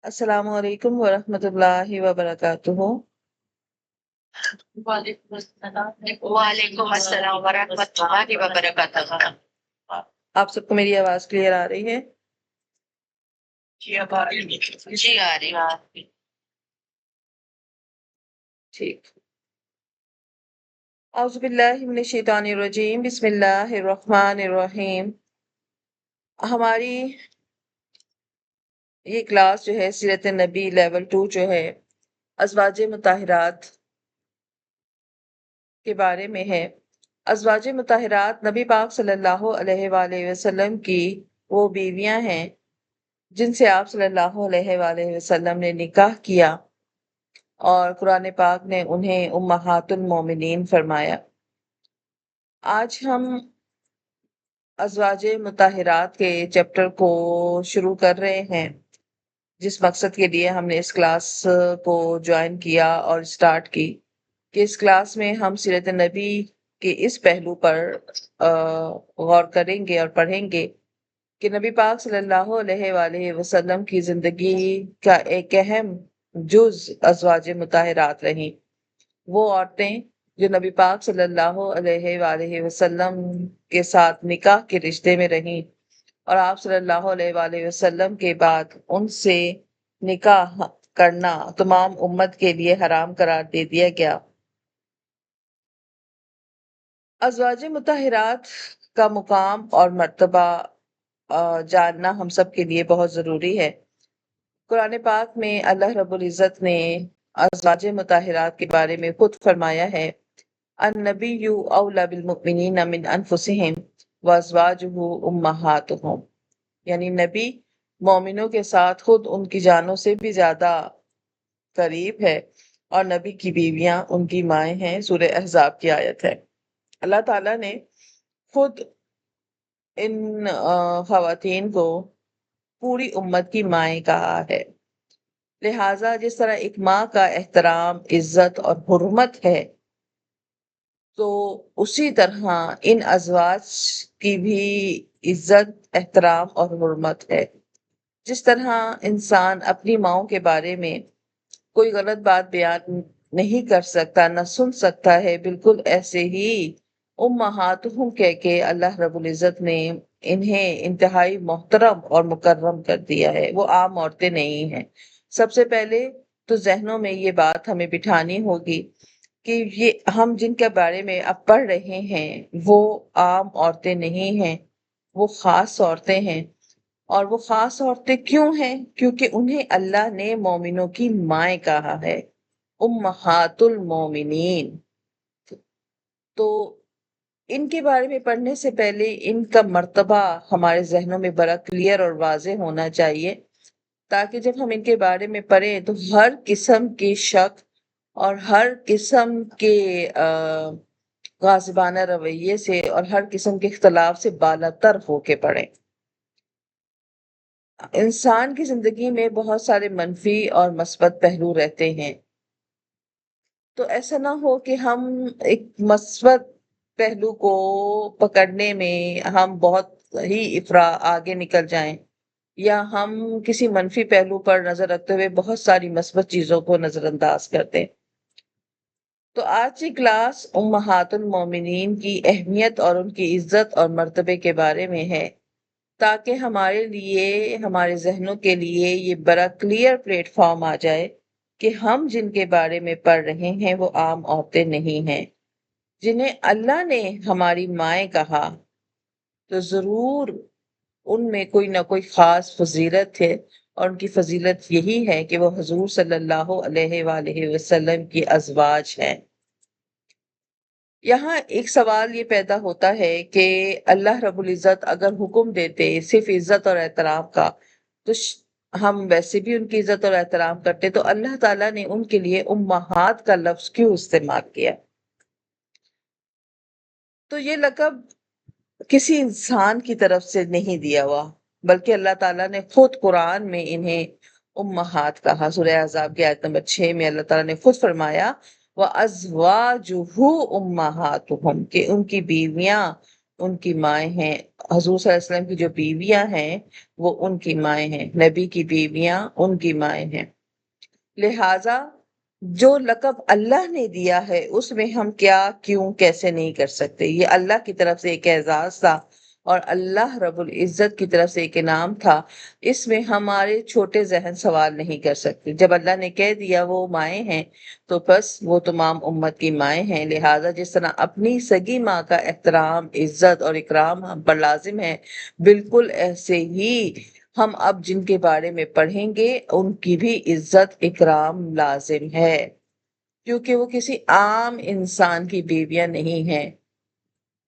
السلام علیکم ورحمۃ اللہ وبرکاتہ۔ وعلیکم السلام ورحمۃ اللہ وبرکاتہ۔ آپ سب کو میری آواز کلیئر آ رہی ہے؟ جی آ رہی ہے۔ ٹھیک۔ اعوذ باللہ من الشیطان الرجیم، بسم اللہ الرحمن الرحیم۔ ہماری یہ کلاس جو ہے سیرت نبی لیول 2 جو ہے ازواج مطہرات کے بارے میں ہے۔ ازواج مطہرات نبی پاک صلی اللہ علیہ وآلہ وسلم کی وہ بیویاں ہیں جن سے آپ صلی اللہ علیہ وآلہ وسلم نے نکاح کیا، اور قرآن پاک نے انہیں امہات المومنین فرمایا۔ آج ہم ازواج مطہرات کے چیپٹر کو شروع کر رہے ہیں، جس مقصد کے لیے ہم نے اس کلاس کو جوائن کیا اور سٹارٹ کی کہ اس کلاس میں ہم سیرت نبی کے اس پہلو پر غور کریں گے اور پڑھیں گے کہ نبی پاک صلی اللہ علیہ وآلہ وسلم کی زندگی کا ایک اہم جز ازواج مطہرات رہیں، وہ عورتیں جو نبی پاک صلی اللہ علیہ وآلہ وسلم کے ساتھ نکاح کے رشتے میں رہیں، اور آپ صلی اللہ علیہ وآلہ وسلم کے بعد ان سے نکاح کرنا تمام امت کے لیے حرام قرار دے دیا گیا۔ ازواج مطہرات کا مقام اور مرتبہ جاننا ہم سب کے لیے بہت ضروری ہے۔ قرآن پاک میں اللہ رب العزت نے ازواج مطہرات کے بارے میں خود فرمایا ہے، النبی اولی بالمؤمنین من انفسہم وازواجہ امہاتہم، یعنی نبی مومنوں کے ساتھ خود ان کی جانوں سے بھی زیادہ قریب ہے، اور نبی کی بیویاں ان کی مائیں ہیں۔ سورہ احزاب کی آیت ہے۔ اللہ تعالیٰ نے خود ان خواتین کو پوری امت کی مائیں کہا ہے، لہٰذا جس طرح ایک ماں کا احترام، عزت اور حرمت ہے، تو اسی طرح ان ازواج کی بھی عزت، احترام اور حرمت ہے۔ جس طرح انسان اپنی ماؤں کے بارے میں کوئی غلط بات بیان نہیں کر سکتا، نہ سن سکتا ہے، بالکل ایسے ہی امہاتہم کہہ کے اللہ رب العزت نے انہیں انتہائی محترم اور مکرم کر دیا ہے۔ وہ عام عورتیں نہیں ہیں۔ سب سے پہلے تو ذہنوں میں یہ بات ہمیں بٹھانی ہوگی کہ یہ ہم جن کے بارے میں اب پڑھ رہے ہیں وہ عام عورتیں نہیں ہیں، وہ خاص عورتیں ہیں۔ اور وہ خاص عورتیں کیوں ہیں؟ کیونکہ انہیں اللہ نے مومنوں کی مائیں کہا ہے، امہات المومنین۔ تو ان کے بارے میں پڑھنے سے پہلے ان کا مرتبہ ہمارے ذہنوں میں بڑا کلیئر اور واضح ہونا چاہیے، تاکہ جب ہم ان کے بارے میں پڑھیں تو ہر قسم کے شک اور ہر قسم کے غاصبانہ رویے سے اور ہر قسم کے اختلاف سے بالاتر ہو کے پڑھیں۔ انسان کی زندگی میں بہت سارے منفی اور مثبت پہلو رہتے ہیں، تو ایسا نہ ہو کہ ہم ایک مثبت پہلو کو پکڑنے میں ہم بہت ہی آگے نکل جائیں، یا ہم کسی منفی پہلو پر نظر رکھتے ہوئے بہت ساری مثبت چیزوں کو نظر انداز کر دیں۔ تو آج کی کلاس امہات المومنین کی اہمیت اور ان کی عزت اور مرتبے کے بارے میں ہے، تاکہ ہمارے لیے، ہمارے ذہنوں کے لیے یہ بڑا کلیئر پلیٹ فارم آ جائے کہ ہم جن کے بارے میں پڑھ رہے ہیں وہ عام عورتیں نہیں ہیں۔ جنہیں اللہ نے ہماری مائیں کہا تو ضرور ان میں کوئی نہ کوئی خاص فضیلت ہے، اور ان کی فضیلت یہی ہے کہ وہ حضور صلی اللہ علیہ وآلہ وسلم کی ازواج ہیں۔ یہاں ایک سوال یہ پیدا ہوتا ہے کہ اللہ رب العزت اگر حکم دیتے صرف عزت اور احترام کا، تو ہم ویسے بھی ان کی عزت اور احترام کرتے، تو اللہ تعالیٰ نے ان کے لیے امہات کا لفظ کیوں استعمال کیا؟ تو یہ لقب کسی انسان کی طرف سے نہیں دیا ہوا، بلکہ اللہ تعالیٰ نے خود قرآن میں انہیں امہات کہا۔ سورہ احزاب کی آیت نمبر 6 میں اللہ تعالیٰ نے خود فرمایا وَأَزْوَاجُهُ أُمَّهَاتُهُمْ، کہ ان کی بیویاں ان کی مائیں ہیں، حضور صلی اللہ علیہ وسلم کی جو بیویاں ہیں وہ ان کی مائیں ہیں، نبی کی بیویاں ان کی مائیں ہیں۔ لہٰذا جو لقب اللہ نے دیا ہے اس میں ہم کیا کیوں کیسے نہیں کر سکتے، یہ اللہ کی طرف سے ایک اعزاز تھا اور اللہ رب العزت کی طرف سے ایک انعام تھا، اس میں ہمارے چھوٹے ذہن سوال نہیں کر سکتے۔ جب اللہ نے کہہ دیا وہ مائیں ہیں تو بس وہ تمام امت کی مائیں ہیں، لہٰذا جس طرح اپنی سگی ماں کا احترام، عزت اور اکرام ہم پر لازم ہے، بالکل ایسے ہی ہم اب جن کے بارے میں پڑھیں گے ان کی بھی عزت اکرام لازم ہے، کیونکہ وہ کسی عام انسان کی بیویاں نہیں ہیں،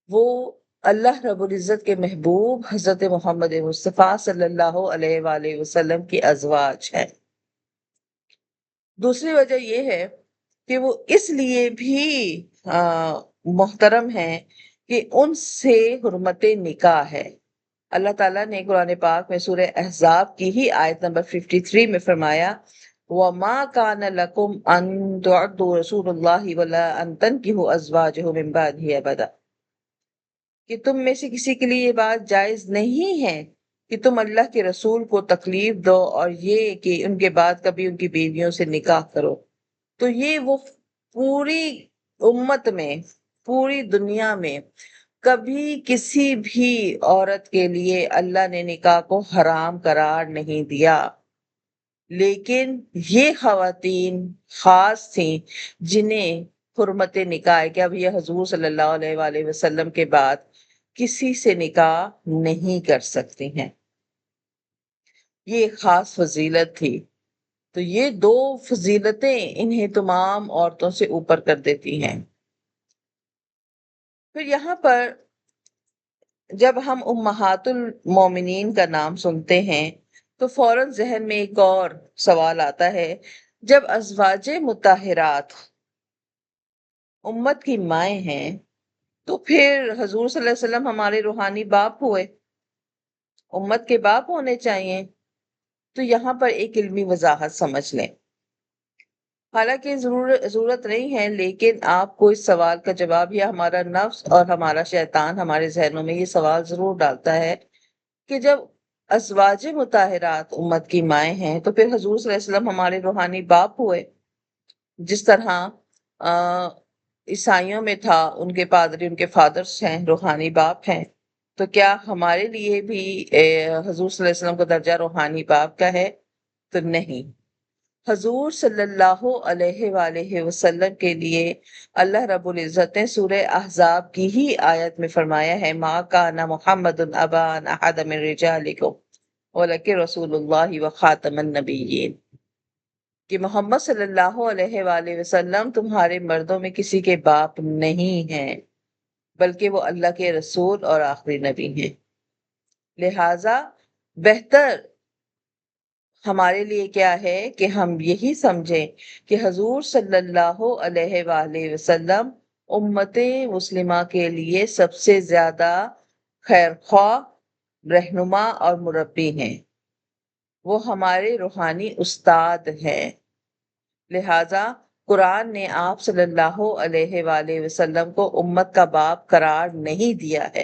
وہ اللہ رب العزت کے محبوب حضرت محمد مصطفیٰ صلی اللہ علیہ وآلہ وسلم کی ازواج ہیں۔ دوسری وجہ یہ ہے کہ وہ اس لیے بھی محترم ہیں کہ ان سے حرمت نکاح ہے۔ اللہ تعالیٰ نے قرآن پاک میں سورہ احزاب کی ہی آیت نمبر 53 میں فرمایا وَمَا كَانَ لَكُمْ أَن تُعَدُّوا رَسُولَ اللَّهِ وَلَا أَن تَنكِحُوا أَزْوَاجَهُ مِن بَعْدِهِ أَبَدًا، کہ تم میں سے کسی کے لیے یہ بات جائز نہیں ہے کہ تم اللہ کے رسول کو تکلیف دو اور یہ کہ ان کے بعد کبھی ان کی بیویوں سے نکاح کرو۔ تو یہ وہ پوری امت میں، پوری دنیا میں کبھی کسی بھی عورت کے لیے اللہ نے نکاح کو حرام قرار نہیں دیا، لیکن یہ خواتین خاص تھیں جنہیں حرمت نکاح ہے کہ اب یہ حضور صلی اللہ علیہ وآلہ وسلم کے بعد کسی سے نکاح نہیں کر سکتی ہیں، یہ ایک خاص فضیلت تھی۔ تو یہ دو فضیلتیں انہیں تمام عورتوں سے اوپر کر دیتی ہیں۔ پھر یہاں پر جب ہم امہات المومنین کا نام سنتے ہیں تو فوراً ذہن میں ایک اور سوال آتا ہے، جب ازواج مطہرات امت کی مائیں ہیں تو پھر حضور صلی اللہ علیہ وسلم ہمارے روحانی باپ ہوئے، امت کے باپ ہونے چاہیے۔ تو یہاں پر ایک علمی وضاحت سمجھ لیں، حالانکہ ضرورت نہیں ہے، لیکن آپ کو اس سوال کا جواب، یا ہمارا نفس اور ہمارا شیطان ہمارے ذہنوں میں یہ سوال ضرور ڈالتا ہے کہ جب ازواج مطہرات امت کی مائیں ہیں تو پھر حضور صلی اللہ علیہ وسلم ہمارے روحانی باپ ہوئے، جس طرح عیسائیوں میں تھا ان کے پادری ان کے فادرز ہیں، روحانی باپ ہیں، تو کیا ہمارے لیے بھی حضور صلی اللہ علیہ وسلم کا درجہ روحانی باپ کا ہے؟ تو نہیں۔ حضور صلی اللہ علیہ وآلہ وسلم کے لیے اللہ رب العزت نے سورہ احزاب کی ہی آیت میں فرمایا ہے مَا كَانَ مُحَمَّدٌ أَبَا أَحَدَ مِن رِجَالِكُمْ وَلَكِنْ رَسُولُ اللَّهِ وَخَاتَمَ النَّبِيِّينَ، کہ محمد صلی اللہ علیہ وآلہ وسلم تمہارے مردوں میں کسی کے باپ نہیں ہیں، بلکہ وہ اللہ کے رسول اور آخری نبی ہیں۔ لہٰذا بہتر ہمارے لیے کیا ہے کہ ہم یہی سمجھیں کہ حضور صلی اللہ علیہ وآلہ وسلم امت مسلمہ کے لیے سب سے زیادہ خیر خواہ، رہنما اور مربی ہیں، وہ ہمارے روحانی استاد ہیں۔ لہٰذا قرآن نے آپ صلی اللہ علیہ وآلہ وسلم کو امت کا باپ قرار نہیں دیا ہے،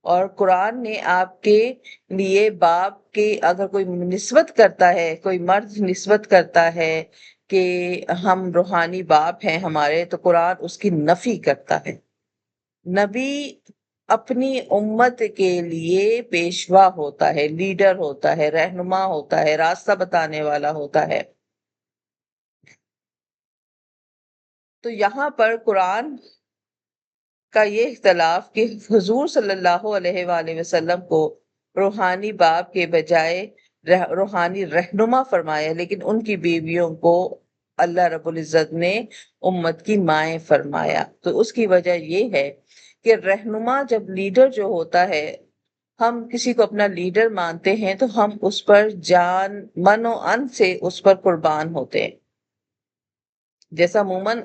اور قرآن نے آپ کے لیے باپ کے اگر کوئی نسبت کرتا ہے، کوئی مرد نسبت کرتا ہے کہ ہم روحانی باپ ہیں ہمارے، تو قرآن اس کی نفی کرتا ہے۔ نبی اپنی امت کے لیے پیشوا ہوتا ہے، لیڈر ہوتا ہے، رہنما ہوتا ہے، راستہ بتانے والا ہوتا ہے۔ تو یہاں پر قرآن کا یہ اختلاف کہ حضور صلی اللہ علیہ وآلہ وسلم کو روحانی باپ کے بجائے روحانی رہنما فرمایا، لیکن ان کی بیویوں کو اللہ رب العزت نے امت کی مائیں فرمایا۔ تو اس کی وجہ یہ ہے کہ رہنما جب لیڈر جو ہوتا ہے، ہم کسی کو اپنا لیڈر مانتے ہیں تو ہم اس پر جان من و ان سے اس پر قربان ہوتے ہیں۔ جیسا عموماً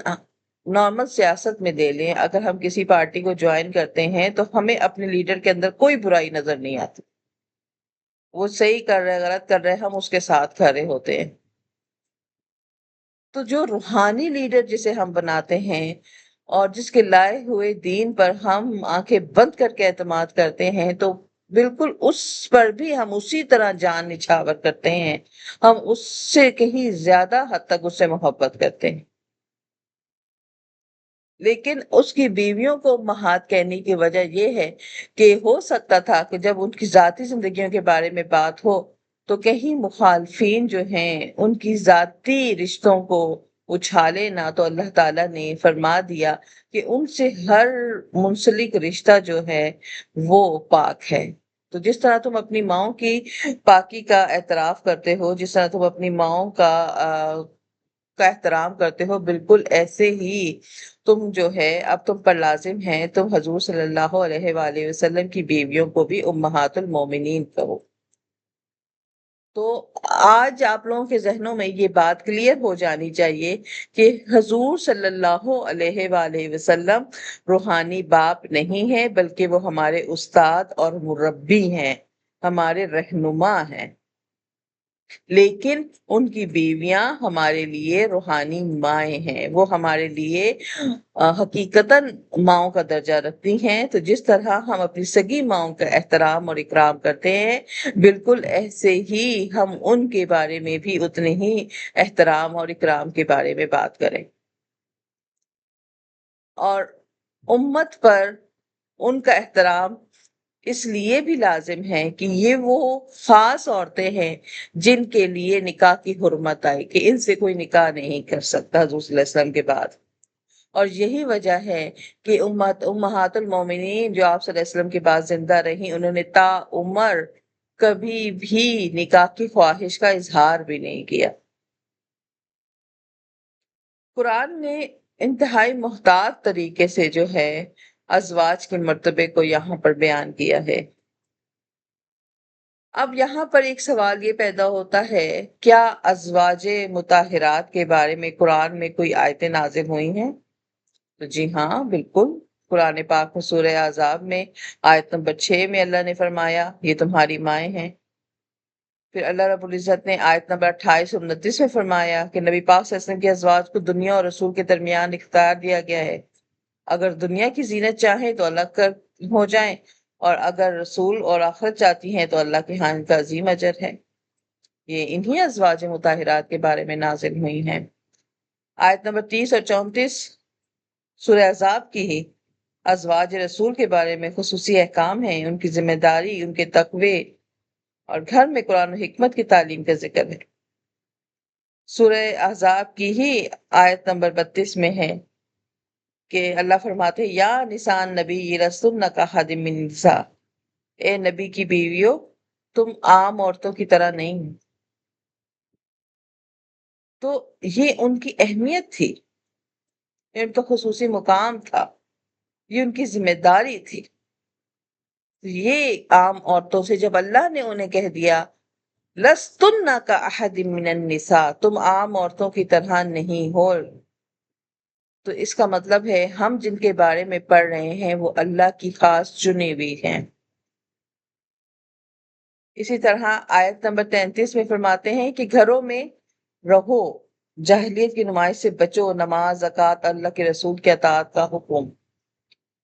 نارمل سیاست میں دے لیں، اگر ہم کسی پارٹی کو جوائن کرتے ہیں تو ہمیں اپنے لیڈر کے اندر کوئی برائی نظر نہیں آتی، وہ صحیح کر رہے غلط کر رہے ہم اس کے ساتھ کھڑے ہوتے ہیں۔ تو جو روحانی لیڈر جسے ہم بناتے ہیں اور جس کے لائے ہوئے دین پر ہم آنکھیں بند کر کے اعتماد کرتے ہیں تو بالکل اس پر بھی ہم اسی طرح جان نچھاور کرتے ہیں، ہم اس سے کہیں زیادہ حد تک اس سے محبت کرتے ہیں۔ لیکن اس کی بیویوں کو امہات کہنے کی وجہ یہ ہے کہ ہو سکتا تھا کہ جب ان کی ذاتی زندگیوں کے بارے میں بات ہو تو کہیں مخالفین جو ہیں ان کی ذاتی رشتوں کو اچھالے نہ، تو اللہ تعالیٰ نے فرما دیا کہ ان سے ہر منسلک رشتہ جو ہے وہ پاک ہے۔ تو جس طرح تم اپنی ماؤں کی پاکی کا اعتراف کرتے ہو، جس طرح تم اپنی ماؤں کا احترام کرتے ہو، بالکل ایسے ہی تم جو ہے اب تم پر لازم ہے تم حضور صلی اللہ علیہ وآلہ وسلم کی بیویوں کو بھی امہات المومنین کہو۔ تو آج آپ لوگوں کے ذہنوں میں یہ بات کلیئر ہو جانی چاہیے کہ حضور صلی اللہ علیہ وآلہ وسلم روحانی باپ نہیں ہے، بلکہ وہ ہمارے استاد اور مربی ہیں، ہمارے رہنما ہیں۔ لیکن ان کی بیویاں ہمارے لیے روحانی مائیں ہیں، وہ ہمارے لیے حقیقتاً ماؤں کا درجہ رکھتی ہیں۔ تو جس طرح ہم اپنی سگی ماؤں کا احترام اور اکرام کرتے ہیں، بالکل ایسے ہی ہم ان کے بارے میں بھی اتنے ہی احترام اور اکرام کے بارے میں بات کریں۔ اور امت پر ان کا احترام اس لیے بھی لازم ہے کہ یہ وہ خاص عورتیں ہیں جن کے لیے نکاح کی حرمت آئی، کہ ان سے کوئی نکاح نہیں کر سکتا حضور صلی اللہ علیہ وسلم کے بعد۔ اور یہی وجہ ہے کہ امہات المومنین جو آپ صلی اللہ علیہ وسلم کے بعد زندہ رہیں، انہوں نے تا عمر کبھی بھی نکاح کی خواہش کا اظہار بھی نہیں کیا۔ قرآن نے انتہائی محتاط طریقے سے جو ہے ازواج کے مرتبے کو یہاں پر بیان کیا ہے۔ اب یہاں پر ایک سوال یہ پیدا ہوتا ہے، کیا ازواج مطہرات کے بارے میں قرآن میں کوئی آیتیں نازل ہوئی ہیں؟ تو جی ہاں، بالکل۔ قرآن پاک میں سورہ احزاب میں آیت نمبر 6 میں اللہ نے فرمایا یہ تمہاری مائیں ہیں۔ پھر اللہ رب العزت نے آیت نمبر 28 اور 29 میں فرمایا کہ نبی پاک صلی اللہ علیہ وسلم کی ازواج کو دنیا اور رسول کے درمیان اختیار دیا گیا ہے، اگر دنیا کی زینت چاہیں تو الگ کر ہو جائیں، اور اگر رسول اور آخرت چاہتی ہیں تو اللہ کے ہاں ان کا عظیم اجر ہے۔ یہ انہی ازواج مطہرات کے بارے میں نازل ہوئی ہیں۔ آیت نمبر 30 اور 34 سورہ احزاب کی ہی ازواج رسول کے بارے میں خصوصی احکام ہیں، ان کی ذمہ داری، ان کے تقوی اور گھر میں قرآن و حکمت کی تعلیم کا ذکر ہے۔ سورہ احزاب کی ہی آیت نمبر 32 میں ہے کہ اللہ فرماتے ہیں یا نساء نبی لستن کاحد من النساء، اے نبی کی بیویوں تم عام عورتوں کی طرح نہیں ہو۔ تو یہ ان کی اہمیت تھی، یہ ان کا خصوصی مقام تھا، یہ ان کی ذمہ داری تھی۔ یہ عام عورتوں سے جب اللہ نے انہیں کہہ دیا لستن کاحد من النساء، تم عام عورتوں کی طرح نہیں ہو، تو اس کا مطلب ہے ہم جن کے بارے میں پڑھ رہے ہیں وہ اللہ کی خاص چنی ہوئی ہیں۔ اسی طرح آیت نمبر 33 میں فرماتے ہیں کہ گھروں میں رہو، جاہلیت کی نمائش سے بچو، نماز، زکوٰۃ، اللہ کے رسول کی اطاعت کا حکم۔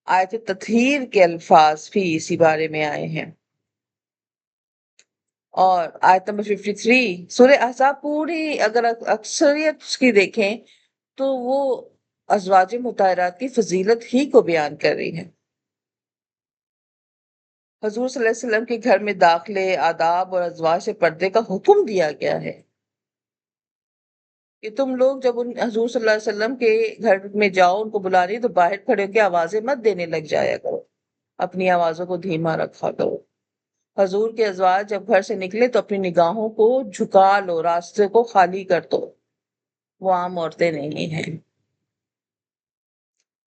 آیت تطہیر کے الفاظ بھی اسی بارے میں آئے ہیں۔ اور آیت نمبر 53 سورہ احزاب پوری اگر اکثریت اس کی دیکھیں تو وہ ازواج مطہرات کی فضیلت ہی کو بیان کر رہی ہے۔ حضور صلی اللہ علیہ وسلم کے گھر میں داخلے، آداب اور ازواج سے پردے کا حکم دیا گیا ہے کہ تم لوگ جب حضور صلی اللہ علیہ وسلم کے گھر میں جاؤ، ان کو بلانی تو باہر کھڑے ہو کے آوازیں مت دینے لگ جایا کرو، اپنی آوازوں کو دھیما رکھا کرو۔ حضور کے ازواج جب گھر سے نکلے تو اپنی نگاہوں کو جھکا لو، راستے کو خالی کر دو، وہ عام عورتیں نہیں ہیں۔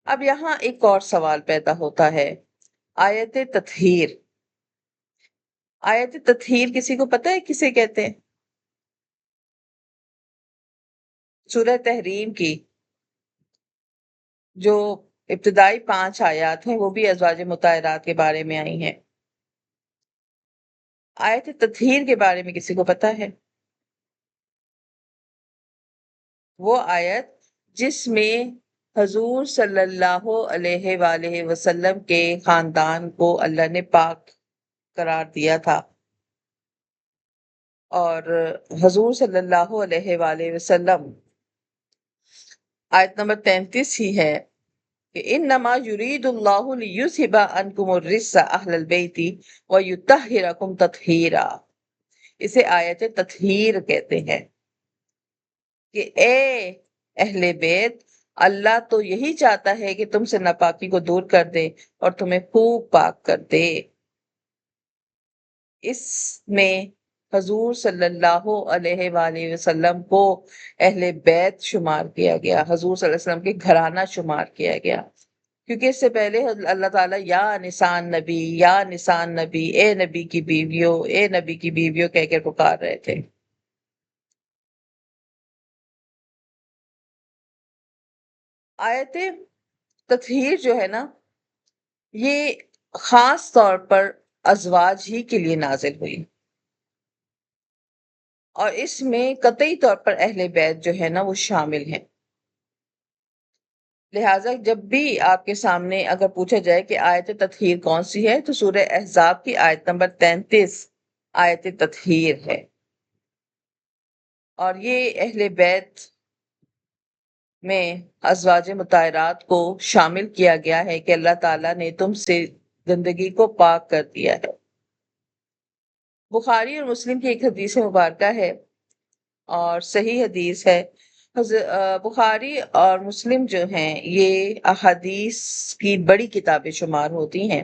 اب یہاں ایک اور سوال پیدا ہوتا ہے، آیت تطہیر۔ آیت تطہیر کسی کو پتہ ہے کسے کہتے ہیں؟ سورہ تحریم کی جو ابتدائی 5 آیات ہیں وہ بھی ازواج مطہرات کے بارے میں آئی ہیں۔ آیت تطہیر کے بارے میں کسی کو پتہ ہے؟ وہ آیت جس میں حضور صلی اللہ علیہ وآلہ وسلم کے خاندان کو اللہ نے پاک قرار دیا تھا، اور حضور صلی اللہ علیہ وآلہ وسلم آیت نمبر 33 ہی ہے کہ انما یرید اللہ لیذھب عنکم الرجس اہل البیت ویطہرکم تطہیرا۔ اسے آیت تطہیر کہتے ہیں کہ اے اہل بیت، اللہ تو یہی چاہتا ہے کہ تم سے ناپاکی کو دور کر دے اور تمہیں خوب پاک کر دے۔ اس میں حضور صلی اللہ علیہ وآلہ وسلم کو اہل بیت شمار کیا گیا، حضور صلی اللہ علیہ وسلم کے گھرانہ شمار کیا گیا، کیونکہ اس سے پہلے اللہ تعالیٰ یا نسان نبی، یا نسان نبی، اے نبی کی بیویوں، اے نبی کی بیویوں کہہ کر پکار رہے تھے۔ آیت تطہیر جو ہے نا، یہ خاص طور پر ازواج ہی کے لیے نازل ہوئی، اور اس میں قطعی طور پر اہل بیت جو ہے نا وہ شامل ہیں۔ لہٰذا جب بھی آپ کے سامنے اگر پوچھا جائے کہ آیت تطہیر کون سی ہے، تو سورہ احزاب کی آیت نمبر 33 آیت تطہیر ہے، اور یہ اہل بیت میں ازواج مطہرات کو شامل کیا گیا ہے کہ اللہ تعالیٰ نے تم سے گندگی کو پاک کر دیا ہے۔ بخاری اور مسلم کی ایک حدیث مبارکہ ہے اور صحیح حدیث ہے۔ بخاری اور مسلم جو ہیں یہ احادیث کی بڑی کتابیں شمار ہوتی ہیں،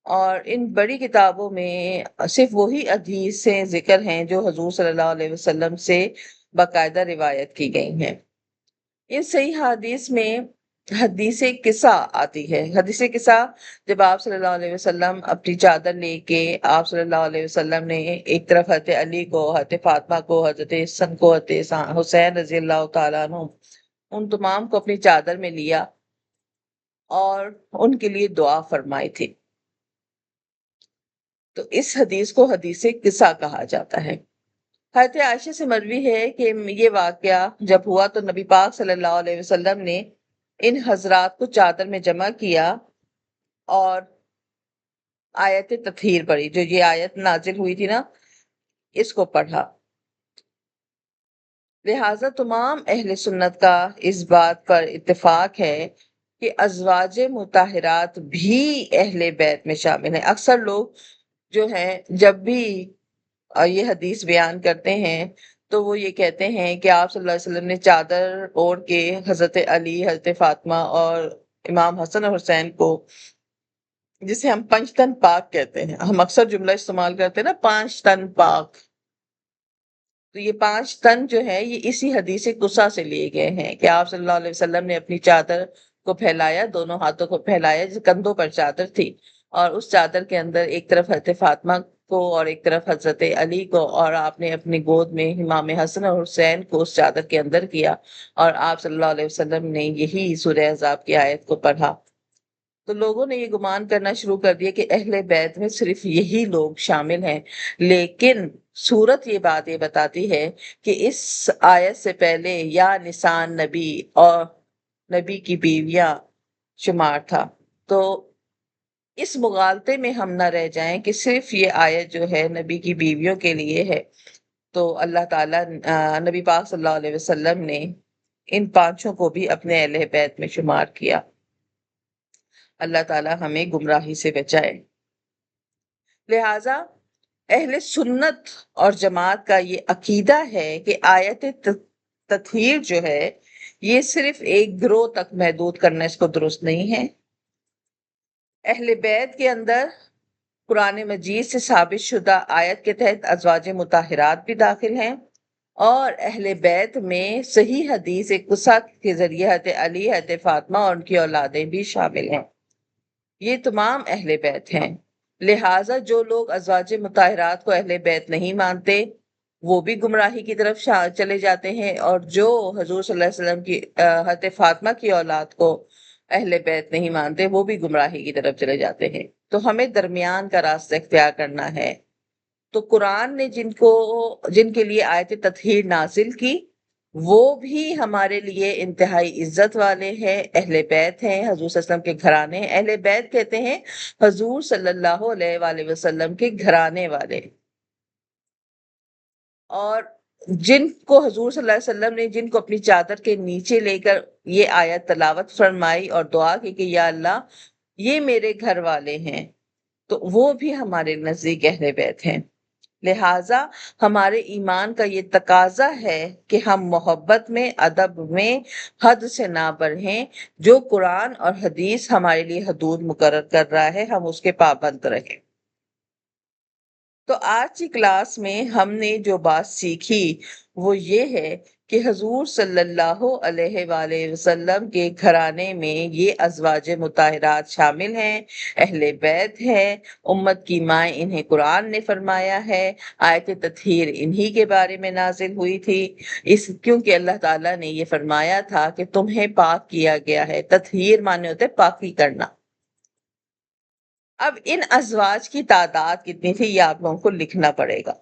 اور ان بڑی کتابوں میں صرف وہی حدیثیں ذکر ہیں جو حضور صلی اللہ علیہ وسلم سے باقاعدہ روایت کی گئی ہیں۔ ان صحیح حدیث میں حدیث قصہ آتی ہے۔ حدیث قصہ جب آپ صلی اللہ علیہ وسلم اپنی چادر لے کے آپ صلی اللہ علیہ وسلم نے ایک طرف حضرت علی کو، حضرت فاطمہ کو، حضرت حسن کو، حضرت حسین رضی اللہ تعالیٰ عنہ، ان تمام کو اپنی چادر میں لیا اور ان کے لیے دعا فرمائی تھی، تو اس حدیث کو حدیث قصہ کہا جاتا ہے۔ حضرت عائشہ سے مروی ہے کہ یہ واقعہ جب ہوا تو نبی پاک صلی اللہ علیہ وسلم نے ان حضرات کو چادر میں جمع کیا اور آیت تطہیر پڑھی، جو یہ آیت نازل ہوئی تھی نا، اس کو پڑھا۔ لہٰذا تمام اہل سنت کا اس بات پر اتفاق ہے کہ ازواج مطہرات بھی اہل بیت میں شامل ہیں۔ اکثر لوگ جو ہیں جب بھی یہ حدیث بیان کرتے ہیں تو وہ یہ کہتے ہیں کہ آپ صلی اللہ علیہ وسلم نے چادر اوڑھ کے حضرت علی، حضرت فاطمہ اور امام حسن اور حسین کو، جسے ہم پنج تن پاک کہتے ہیں، ہم اکثر جملہ استعمال کرتے ہیں نا، 5 تن پاک، تو یہ 5 تن جو ہے یہ اسی حدیث قصہ سے لیے گئے ہیں کہ آپ صلی اللہ علیہ وسلم نے اپنی چادر کو پھیلایا، دونوں ہاتھوں کو پھیلایا، جس کندھوں پر چادر تھی، اور اس چادر کے اندر ایک طرف حضرت فاطمہ کو اور ایک طرف حضرت علی کو، اور آپ نے اپنی گود میں امام حسن اور حسین کو اس چادر کے اندر کیا، اور آپ صلی اللہ علیہ وسلم نے یہی سورہ احزاب کی آیت کو پڑھا۔ تو لوگوں نے یہ گمان کرنا شروع کر دیا کہ اہل بیت میں صرف یہی لوگ شامل ہیں، لیکن سورت یہ بات یہ بتاتی ہے کہ اس آیت سے پہلے یا نسان نبی اور نبی کی بیویاں شمار تھا۔ تو اس مغالطے میں ہم نہ رہ جائیں کہ صرف یہ آیت جو ہے نبی کی بیویوں کے لیے ہے، تو اللہ تعالیٰ نبی پاک صلی اللہ علیہ وسلم نے ان 5 کو بھی اپنے اہل بیت میں شمار کیا۔ اللہ تعالیٰ ہمیں گمراہی سے بچائے۔ لہٰذا اہل سنت اور جماعت کا یہ عقیدہ ہے کہ آیت تطہیر جو ہے یہ صرف ایک گروہ تک محدود کرنا اس کو درست نہیں ہے۔ اہل بیت کے اندر قرآن مجید سے ثابت شدہ آیت کے تحت ازواج مطہرات بھی داخل ہیں، اور اہل بیت میں صحیح حدیث قصہ کے ذریعے حضرت علی، حضرت فاطمہ اور ان کی اولادیں بھی شامل ہیں۔ یہ تمام اہل بیت ہیں۔ لہٰذا جو لوگ ازواج مطہرات کو اہل بیت نہیں مانتے وہ بھی گمراہی کی طرف چلے جاتے ہیں، اور جو حضور صلی اللہ علیہ وسلم کی حضرت فاطمہ کی اولاد کو اہل بیت نہیں مانتے وہ بھی گمراہی کی طرف چلے جاتے ہیں۔ تو ہمیں درمیان کا راستہ اختیار کرنا ہے۔ تو قرآن نے جن کے لیے آیت تطہیر نازل کی وہ بھی ہمارے لیے انتہائی عزت والے ہیں، اہل بیت ہیں، حضور صلی اللہ علیہ وسلم کے گھرانے ہیں۔ اہل بیت کہتے ہیں حضور صلی اللہ علیہ وآلہ وسلم کے گھرانے والے، اور جن کو حضور صلی اللہ علیہ وسلم نے جن کو اپنی چادر کے نیچے لے کر یہ آیت تلاوت فرمائی اور دعا کی کہ یا اللہ یہ میرے گھر والے ہیں، تو وہ بھی ہمارے نزدیک اہل بیت ہیں۔ لہٰذا ہمارے ایمان کا یہ تقاضا ہے کہ ہم محبت میں، ادب میں حد سے نہ بڑھیں۔ جو قرآن اور حدیث ہمارے لیے حدود مقرر کر رہا ہے ہم اس کے پابند رہیں۔ تو آج کی کلاس میں ہم نے جو بات سیکھی وہ یہ ہے کہ حضور صلی اللہ علیہ وآلہ وسلم کے گھرانے میں یہ ازواج مطہرات شامل ہیں، اہل بیت ہیں، امت کی مائیں انہیں قرآن نے فرمایا ہے، آیت تطہیر انہی کے بارے میں نازل ہوئی تھی، کیونکہ اللہ تعالیٰ نے یہ فرمایا تھا کہ تمہیں پاک کیا گیا ہے۔ تطہیر معنی ہوتے پاکی کرنا۔ اب ان ازواج کی تعداد کتنی تھی یہ آپ لوگوں کو لکھنا پڑے گا۔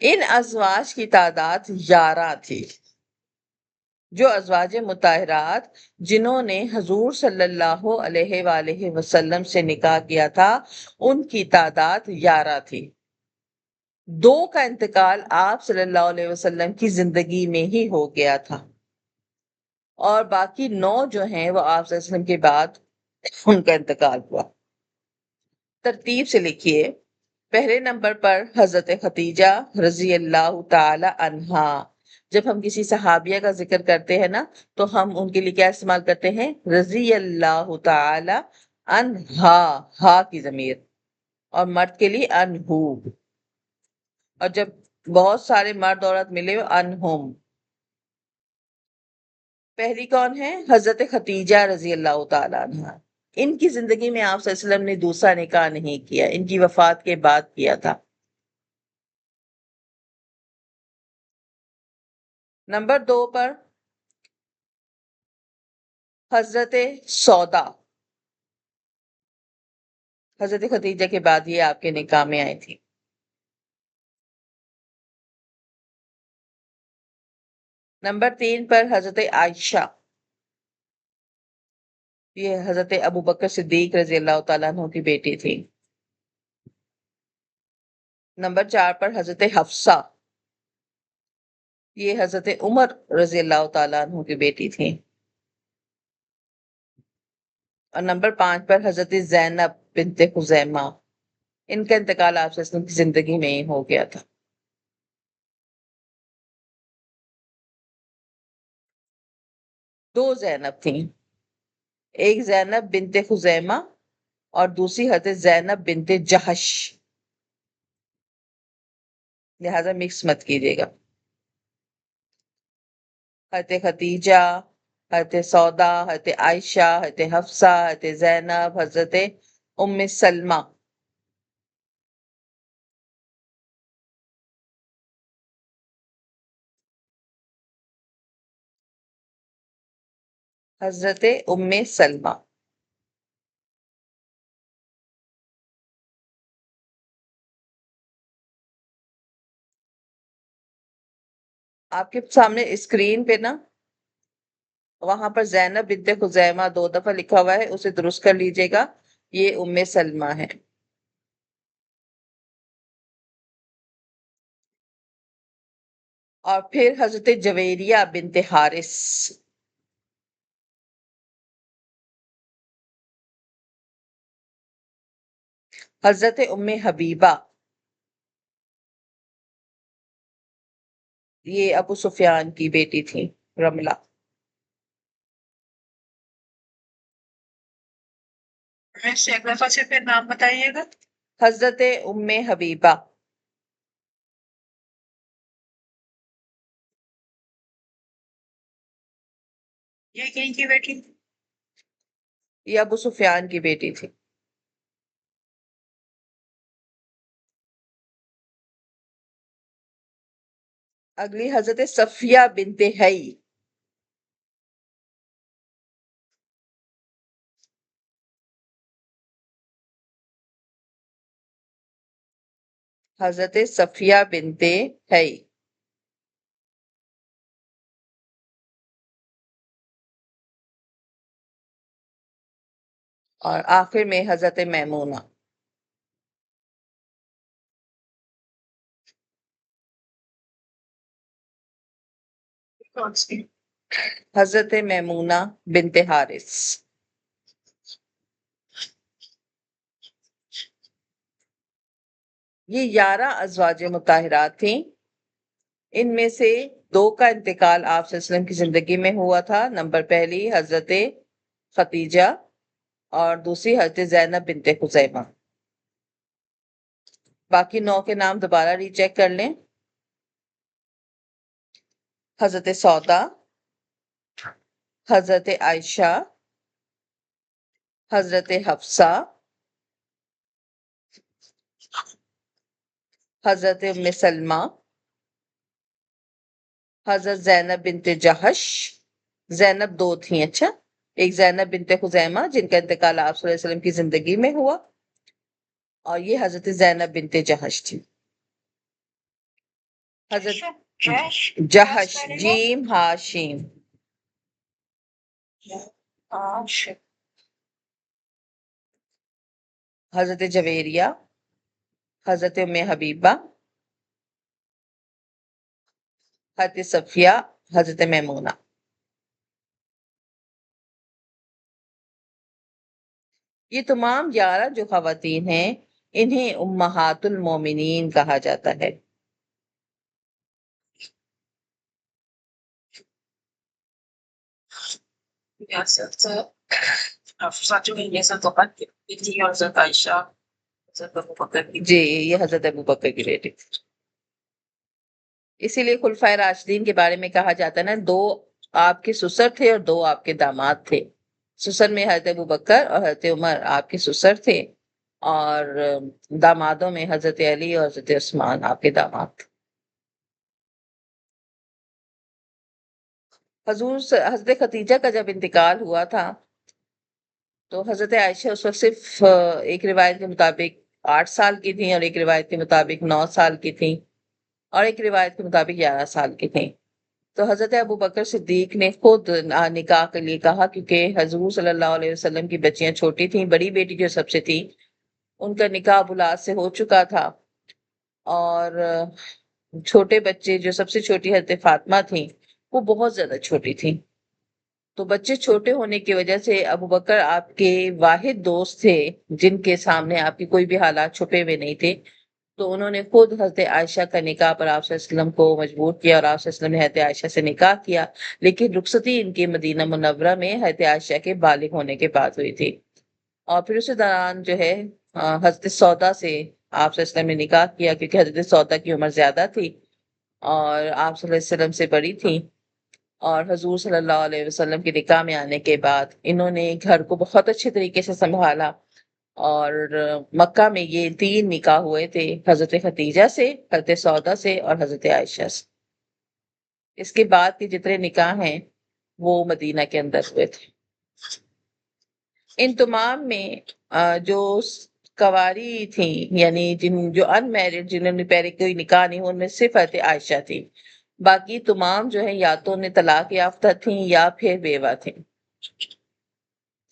ان ازواج کی تعداد 11 تھی۔ جو ازواج مطہرات جنہوں نے حضور صلی اللہ علیہ وآلہ وسلم سے نکاح کیا تھا ان کی تعداد 11 تھی۔ 2 کا انتقال آپ صلی اللہ علیہ وسلم کی زندگی میں ہی ہو گیا تھا، اور باقی 9 جو ہیں وہ آپ صلی اللہ علیہ وسلم کے بعد ان کا انتقال ہوا۔ ترتیب سے لکھیے۔ پہلے نمبر پر حضرت خدیجہ رضی اللہ تعالی عنہا۔ جب ہم کسی صحابیہ کا ذکر کرتے ہیں نا تو ہم ان کے لیے کیا استعمال کرتے ہیں؟ رضی اللہ تعالی عنہا، ہا کی ضمیر، اور مرد کے لیے انہو، اور جب بہت سارے مرد عورت ملے ہوئے انہم۔ پہلی کون ہے؟ حضرت خدیجہ رضی اللہ تعالی عنہا۔ ان کی زندگی میں آپ صلی اللہ علیہ وسلم نے دوسرا نکاح نہیں کیا، ان کی وفات کے بعد کیا تھا۔ نمبر 2 پر حضرت سودا، حضرت خدیجہ کے بعد یہ آپ کے نکاح میں آئی تھی۔ نمبر 3 پر حضرت عائشہ، یہ حضرت ابوبکر صدیق رضی اللہ تعالیٰ عنہ کی بیٹی تھی۔ نمبر 4 پر حضرت حفصہ، یہ حضرت عمر رضی اللہ تعالیٰ عنہ کی بیٹی تھی۔ اور نمبر 5 پر حضرت زینب بنت خزیمہ، ان کا انتقال آپ سے کی زندگی میں ہی ہو گیا تھا۔ دو زینب تھیں، ایک زینب بنت خزیمہ اور دوسری حضرت زینب بنت جہش، لہذا مکس مت کیجیے گا۔ حضرت خدیجہ، حضرت سودا، حضرت عائشہ، حضرت حفصہ، حضرت زینب، حضرت ام سلمہ۔ حضرت ام سلمہ۔ آپ کے سامنے اسکرین پہ نا وہاں پر زینب بنت خزیمہ 2 دفعہ لکھا ہوا ہے، اسے درست کر لیجئے گا، یہ ام سلمہ ہے۔ اور پھر حضرت جویریہ بنت حارث، حضرت ام حبیبہ، یہ ابو سفیان کی بیٹی تھی، رملہ۔ سے ایک دفعہ سے پھر نام بتائیے گا۔ حضرت ام حبیبہ، یہ کہیں کی بیٹی؟ یہ ابو سفیان کی بیٹی تھی۔ اگلی حضرت صفیہ بنت حی، حضرت صفیہ بنت حی۔ اور آخر میں حضرت میمونہ. کون سی؟ حضرت میمونہ بنت حارث. یہ 11 ازواج مطہرات تھیں. ان میں سے 2 کا انتقال آپ صلی اللہ علیہ وسلم کی زندگی میں ہوا تھا. نمبر پہلی حضرت خدیجہ اور دوسری حضرت زینب بنت خزیمہ. باقی 9 کے نام دوبارہ ری چیک کر لیں. حضرت سودا، حضرت عائشہ، حضرت حفصہ، حضرت ام سلمہ، حضرت زینب بنت جہش. زینب 2 تھیں. اچھا، ایک زینب بنت خزیمہ جن کا انتقال آپ صلی اللہ علیہ وسلم کی زندگی میں ہوا، اور یہ حضرت زینب بنت جہش تھی. حضرت جہش، جیم ہا شیم. حضرت جویریہ، حضرت ام حبیبہ، حضرت صفیہ، حضرت میمونہ. یہ تمام 11 جو خواتین ہیں انہیں امہات المومنین کہا جاتا ہے. جی، یہ حضرت ابوبکر کی بیٹی تھی. اسی لیے خلفائے راشدین کے بارے میں کہا جاتا ہے نا، 2 آپ کے سسر تھے اور 2 آپ کے داماد تھے. سسر میں حضرت ابوبکر اور حضرت عمر آپ کے سسر تھے، اور دامادوں میں حضرت علی اور حضرت عثمان آپ کے داماد تھے. حضرت خدیجہ کا جب انتقال ہوا تھا تو حضرت عائشہ اس وقت صرف ایک روایت کے مطابق 8 سال کی تھیں، اور ایک روایت کے مطابق 9 سال کی تھیں، اور ایک روایت کے مطابق 11 سال کی تھیں. تو حضرت ابوبکر صدیق نے خود نکاح کے لیے کہا، کیونکہ حضور صلی اللہ علیہ وسلم کی بچیاں چھوٹی تھیں. بڑی بیٹی جو سب سے تھی ان کا نکاح ابوالعاص سے ہو چکا تھا، اور چھوٹے بچے جو سب سے چھوٹی حضرت فاطمہ تھیں وہ بہت زیادہ چھوٹی تھیں. تو بچے چھوٹے ہونے کی وجہ سے ابوبکر آپ کے واحد دوست تھے جن کے سامنے آپ کی کوئی بھی حالات چھپے ہوئے نہیں تھے. تو انہوں نے خود حضرت عائشہ کا نکاح پر آپ صلی اللہ علیہ وسلم کو مجبور کیا، اور آپ صلی اللہ علیہ وسلم نے حضرت عائشہ سے نکاح کیا. لیکن رخصتی ان کے مدینہ منورہ میں حضرت عائشہ کے بالغ ہونے کے بعد ہوئی تھی. اور پھر اسی دوران جو ہے حضرت سودا سے آپ صلی اللہ علیہ وسلم نے نکاح کیا، کیونکہ حضرت سودا کی عمر زیادہ تھی اور آپ صلی اللہ علیہ وسلم سے بڑی تھی. اور حضور صلی اللہ علیہ وسلم کے نکاح میں آنے کے بعد انہوں نے گھر کو بہت اچھے طریقے سے سنبھالا. اور مکہ میں یہ 3 نکاح ہوئے تھے، حضرت خدیجہ سے، حضرت سودا سے، اور حضرت عائشہ سے. اس کے بعد کے جتنے نکاح ہیں وہ مدینہ کے اندر ہوئے تھے. ان تمام میں جو کواری تھیں، یعنی جو ان میرڈ، جنہوں نے پہلے کوئی نکاح نہیں ہوا، ان میں صرف حضرت عائشہ تھی. باقی تمام جو ہیں یا تو انہیں طلاق یافتہ تھیں یا پھر بیوہ تھیں.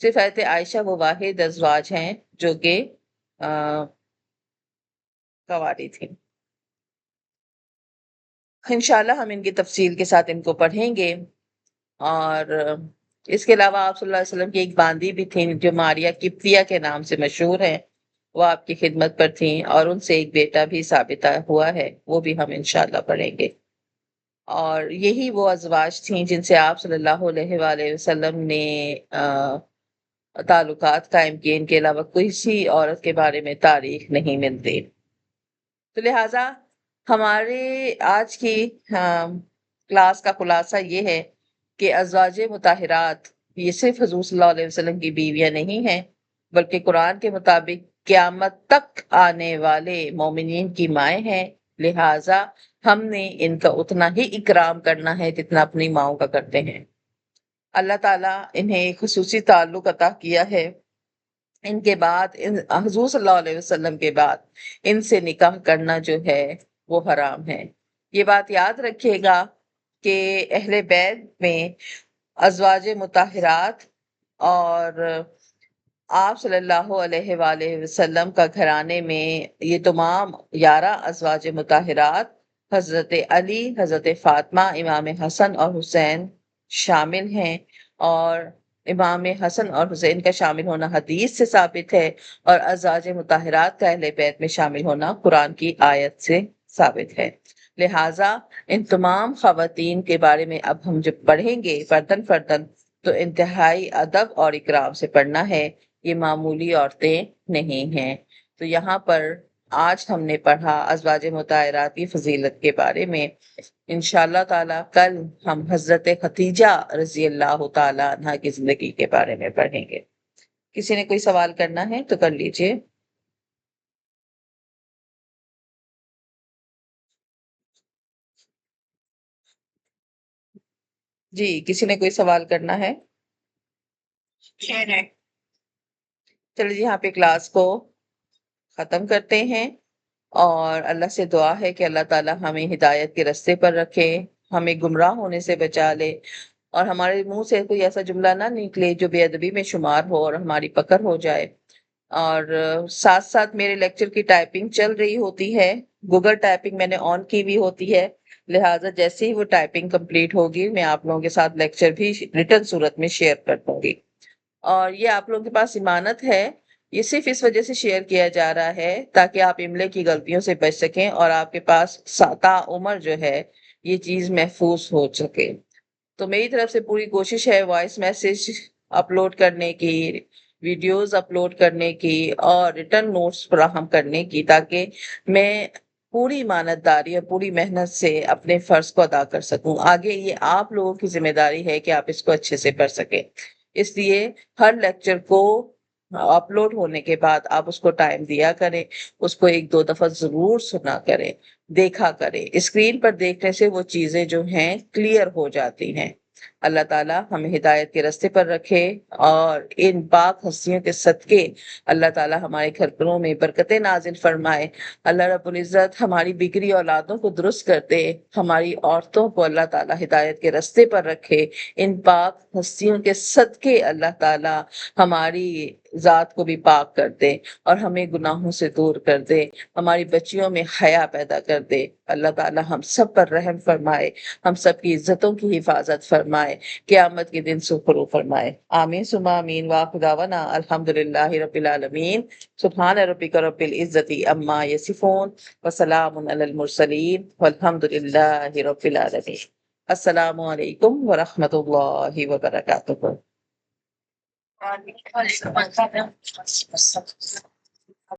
صرف حضرت عائشہ وہ واحد ازواج ہیں جو کہ کواری تھیں. انشاءاللہ ہم ان کی تفصیل کے ساتھ ان کو پڑھیں گے. اور اس کے علاوہ آپ صلی اللہ علیہ وسلم کی ایک باندی بھی تھیں جو ماریہ قبطیہ کے نام سے مشہور ہیں، وہ آپ کی خدمت پر تھیں، اور ان سے ایک بیٹا بھی ثابت ہوا ہے، وہ بھی ہم انشاءاللہ پڑھیں گے. اور یہی وہ ازواج تھیں جن سے آپ صلی اللہ علیہ وآلہ وسلم نے تعلقات قائم کیے. ان کے علاوہ کسی عورت کے بارے میں تاریخ نہیں ملتی. تو لہٰذا ہمارے آج کی کلاس کا خلاصہ یہ ہے کہ ازواج مطہرات یہ صرف حضور صلی اللہ علیہ وسلم کی بیویاں نہیں ہیں، بلکہ قرآن کے مطابق قیامت تک آنے والے مومنین کی مائیں ہیں. لہٰذا ہم نے ان کا اتنا ہی اکرام کرنا ہے جتنا اپنی ماؤں کا کرتے ہیں. اللہ تعالیٰ انہیں ایک خصوصی تعلق عطا کیا ہے. ان کے بعد حضور صلی اللہ علیہ وسلم کے بعد ان سے نکاح کرنا جو ہے وہ حرام ہے. یہ بات یاد رکھیے گا کہ اہل بیت میں ازواج مطہرات اور آپ صلی اللہ علیہ وآلہ وسلم کا گھرانے میں یہ تمام 11 ازواج مطہرات حضرت علی، حضرت فاطمہ، امام حسن اور حسین شامل ہیں، اور امام حسن اور حسین کا شامل ہونا حدیث سے ثابت ہے، اور ازواج مطہرات کا اہل بیت میں شامل ہونا قرآن کی آیت سے ثابت ہے۔ لہٰذا ان تمام خواتین کے بارے میں اب ہم جب پڑھیں گے فردن فردن، تو انتہائی ادب اور اکرام سے پڑھنا ہے، یہ معمولی عورتیں نہیں ہیں۔ تو یہاں پر آج ہم نے پڑھا ازواج مطہرات کی فضیلت کے بارے میں۔ انشاءاللہ تعالی کل ہم حضرت ختیجہ رضی اللہ تعالی عنہ کی زندگی کے بارے میں پڑھیں گے۔ کسی نے کوئی سوال کرنا ہے تو کر لیجئے۔ جی، کسی نے کوئی سوال کرنا ہے؟ خیر ہے۔ چلیے جی، یہاں پہ کلاس کو ختم کرتے ہیں، اور اللہ سے دعا ہے کہ اللہ تعالی ہمیں ہدایت کے رستے پر رکھے، ہمیں گمراہ ہونے سے بچا لے، اور ہمارے منہ سے کوئی ایسا جملہ نہ نکلے جو بے ادبی میں شمار ہو اور ہماری پکڑ ہو جائے۔ اور ساتھ ساتھ میرے لیکچر کی ٹائپنگ چل رہی ہوتی ہے، گوگل ٹائپنگ میں نے آن کی ہوئی ہوتی ہے، لہٰذا جیسے ہی وہ ٹائپنگ کمپلیٹ ہوگی میں آپ لوگوں کے ساتھ لیکچر بھی ریٹن صورت میں شیئر کر دوں گی۔ اور یہ آپ لوگوں کے پاس امانت ہے، یہ صرف اس وجہ سے شیئر کیا جا رہا ہے تاکہ آپ املے کی غلطیوں سے بچ سکیں، اور آپ کے پاس تا عمر جو ہے یہ چیز محفوظ ہو سکے۔ تو میری طرف سے پوری کوشش ہے وائس میسج اپلوڈ کرنے کی، ویڈیوز اپلوڈ کرنے کی، اور ریٹن نوٹس فراہم کرنے کی، تاکہ میں پوری ایمانداری اور پوری محنت سے اپنے فرض کو ادا کر سکوں۔ آگے یہ آپ لوگوں کی ذمہ داری ہے کہ آپ اس کو اچھے سے پڑھ سکیں۔ اس لیے ہر لیکچر کو اپلوڈ ہونے کے بعد آپ اس کو ٹائم دیا کریں، اس کو 1-2 دفعہ ضرور سنا کریں، دیکھا کریں۔ اسکرین پر دیکھنے سے وہ چیزیں جو ہیں کلیئر ہو جاتی ہیں۔ اللہ تعالی ہمیں ہدایت کے راستے پر رکھے، اور ان پاک ہستیوں کے صدقے اللہ تعالی ہمارے گھروں میں برکتیں نازل فرمائے۔ اللہ رب العزت ہماری بگڑی اولادوں کو درست کر دے، ہماری عورتوں کو اللہ تعالی ہدایت کے راستے پر رکھے۔ ان پاک ہستیوں کے صدقے اللہ تعالی ہماری ذات کو بھی پاک کر دے، اور ہمیں گناہوں سے دور کر دے، ہماری بچیوں میں حیا پیدا کر دے۔ اللہ تعالی ہم سب پر رحم فرمائے، ہم سب کی عزتوں کی حفاظت فرمائے، قیامت کے دن سرخرو فرمائے۔ آمین ثم آمین، وآخر دعوانا الحمدللہ رب العالمین۔ سبحان ربک رب العزت عما یصفون، وسلام علی المرسلین، والحمدللہ رب العالمین۔ السلام علیکم ورحمۃ اللہ وبرکاتہ۔ وعلیکم السلام۔